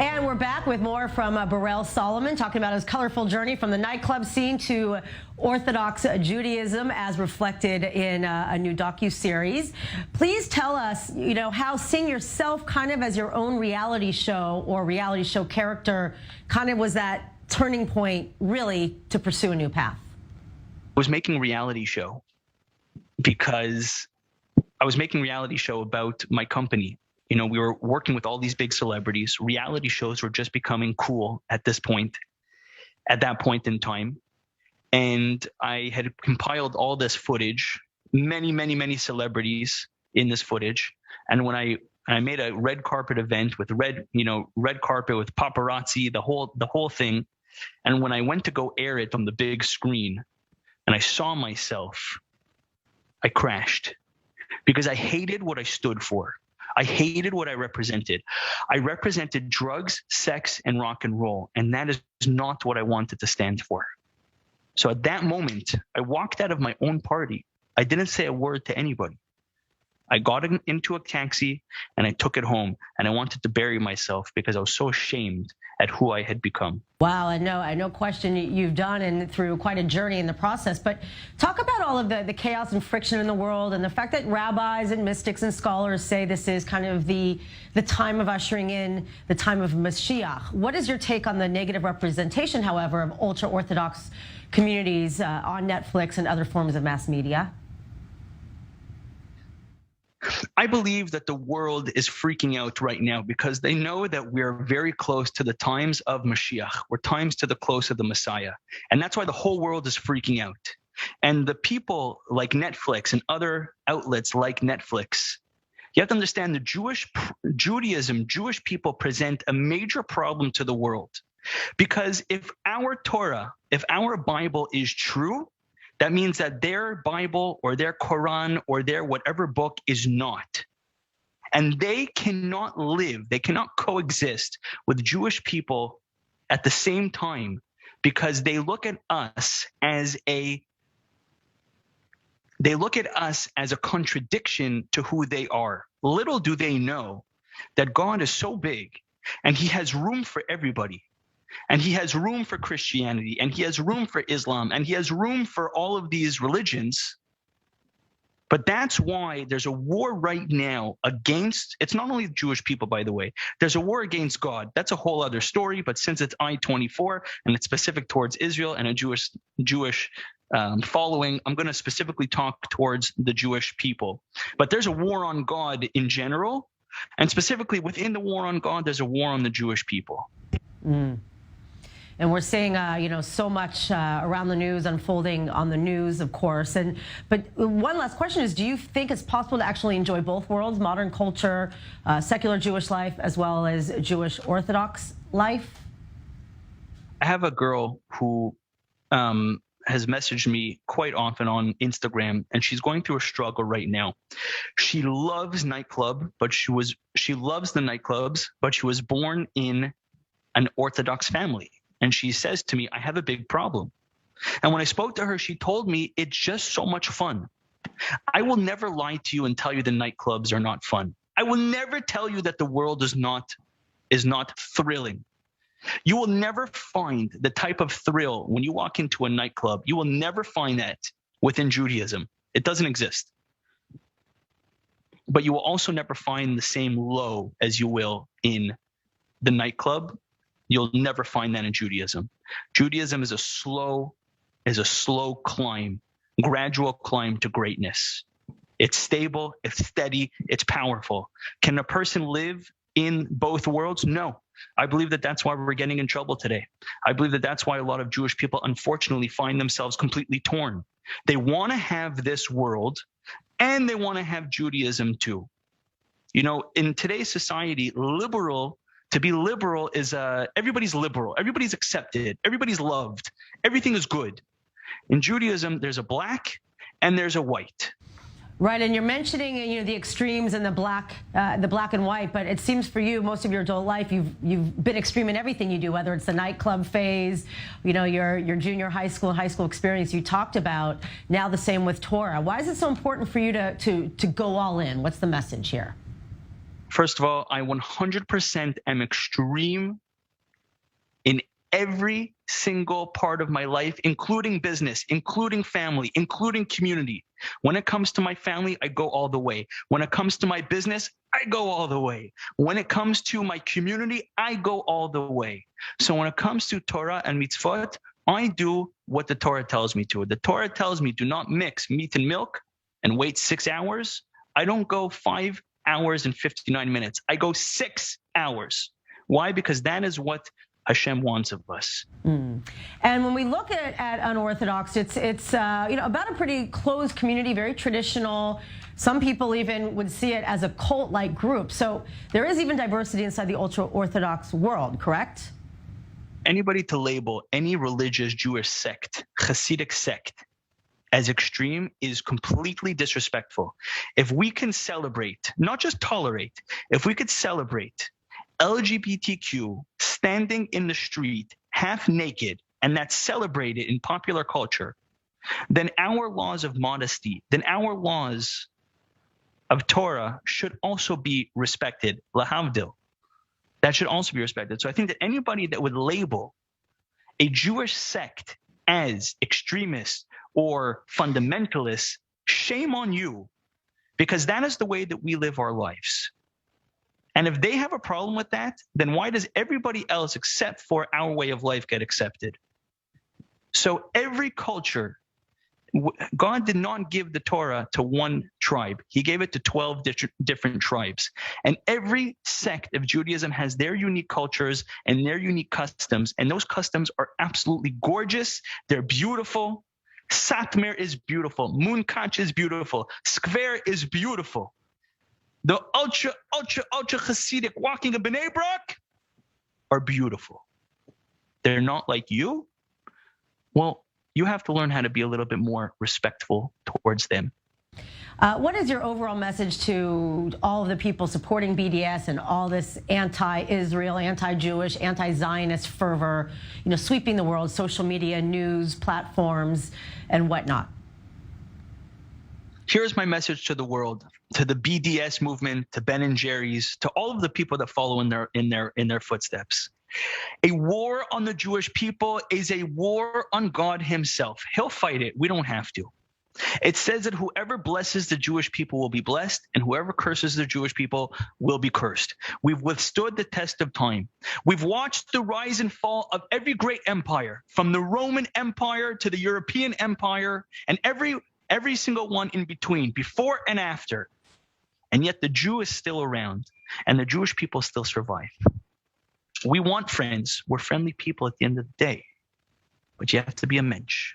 And we're back with more from Berel Solomon, talking about his colorful journey from the nightclub scene to Orthodox Judaism as reflected in a new docu-series. Please tell us, how seeing yourself kind of as your own reality show or reality show character kind of was that turning point really to pursue a new path. I was making a reality show because I was making a reality show about my company. We were working with all these big celebrities. Reality shows were just becoming cool at that point in time. And I had compiled all this footage, many celebrities in this footage. And when I made a red carpet event with red carpet with paparazzi, the whole thing. And when I went to go air it on the big screen and I saw myself, I crashed because I hated what I stood for. I hated what I represented. I represented drugs, sex, and rock and roll, and that is not what I wanted to stand for. So at that moment, I walked out of my own party. I didn't say a word to anybody. I got into a taxi and I took it home, and I wanted to bury myself because I was so ashamed at who I had become. Wow, I no question you've done and through quite a journey in the process. But talk about all of the chaos and friction in the world and the fact that rabbis and mystics and scholars say this is kind of the time of ushering in the time of Mashiach. What is your take on the negative representation, however, of ultra-Orthodox communities on Netflix and other forms of mass media? I believe that the world is freaking out right now because they know that we're very close to the times of Mashiach. We're times to the close of the Messiah. And that's why the whole world is freaking out. And the people like Netflix and other outlets like Netflix, you have to understand Judaism, Jewish people present a major problem to the world. Because if our Torah, if our Bible is true, that means that their Bible or their Quran or their whatever book is not. And they cannot live, they cannot coexist with Jewish people at the same time because they look at us as a contradiction to who they are. Little do they know that God is so big and he has room for everybody. And he has room for Christianity, and he has room for Islam, and he has room for all of these religions. But that's why there's a war right now against, it's not only Jewish people, by the way, there's a war against God. That's a whole other story. But since it's I-24 and it's specific towards Israel and a Jewish following, I'm going to specifically talk towards the Jewish people. But there's a war on God in general. And specifically within the war on God, there's a war on the Jewish people. Mm. And we're seeing, so much around the news unfolding on the news, of course. But one last question is, do you think it's possible to actually enjoy both worlds, modern culture, secular Jewish life, as well as Jewish Orthodox life? I have a girl who has messaged me quite often on Instagram, and she's going through a struggle right now. She loves nightclub, but she loves the nightclubs, but she was born in an Orthodox family. And she says to me, I have a big problem. And when I spoke to her, she told me it's just so much fun. I will never lie to you and tell you the nightclubs are not fun. I will never tell you that the world is not thrilling. You will never find the type of thrill when you walk into a nightclub. You will never find that within Judaism. It doesn't exist. But you will also never find the same low as you will in the nightclub. You'll never find that in Judaism. Judaism is a slow climb, gradual climb to greatness. It's stable, it's steady, it's powerful. Can a person live in both worlds? No. I believe that that's why we're getting in trouble today. I believe that that's why a lot of Jewish people unfortunately find themselves completely torn. They want to have this world and they want to have Judaism too. In today's society, to be liberal is everybody's liberal, everybody's accepted, everybody's loved, everything is good. In Judaism, there's a black and there's a white. Right, and you're mentioning the extremes and the black and white, but it seems for you, most of your adult life, you've been extreme in everything you do, whether it's the nightclub phase, your junior high school experience you talked about. Now the same with Torah. Why is it so important for you to go all in? What's the message here? First of all, I 100% am extreme in every single part of my life, including business, including family, including community. When it comes to my family, I go all the way. When it comes to my business, I go all the way. When it comes to my community, I go all the way. So when it comes to Torah and mitzvot, I do what the Torah tells me to. The Torah tells me do not mix meat and milk and wait 6 hours. I don't go 5 hours and 59 minutes. I go 6 hours. Why? Because that is what Hashem wants of us. And when we look at Unorthodox, it's about a pretty closed community, very traditional. Some people even would see it as a cult-like group. So there is even diversity inside the ultra-Orthodox world, correct? Anybody to label any religious Jewish sect, Hasidic sect, as extreme is completely disrespectful. If we can celebrate, not just tolerate, if we could celebrate LGBTQ standing in the street half naked, and that's celebrated in popular culture, then our laws of modesty, then our laws of Torah should also be respected. Lahavdil. That should also be respected. So I think that anybody that would label a Jewish sect as extremist or fundamentalist, shame on you, because that is the way that we live our lives. And if they have a problem with that, then why does everybody else except for our way of life get accepted? So every culture, God did not give the Torah to one tribe. He gave it to 12 different tribes. And every sect of Judaism has their unique cultures and their unique customs. And those customs are absolutely gorgeous. They're beautiful. Satmar is beautiful. Munkach is beautiful. Skver is beautiful. The ultra Hasidic walking in Bnei Brak are beautiful. They're not like you. Well, you have to learn how to be a little bit more respectful towards them. What is your overall message to all of the people supporting BDS and all this anti-Israel, anti-Jewish, anti-Zionist fervor, sweeping the world, social media, news, platforms, and whatnot? Here's my message to the world, to the BDS movement, to Ben and Jerry's, to all of the people that follow in their footsteps. A war on the Jewish people is a war on God himself. He'll fight it. We don't have to. It says that whoever blesses the Jewish people will be blessed, and whoever curses the Jewish people will be cursed. We've withstood the test of time. We've watched the rise and fall of every great empire, from the Roman Empire to the European Empire, and every single one in between, before and after. And yet the Jew is still around, and the Jewish people still survive. We want friends. We're friendly people at the end of the day. But you have to be a mensch.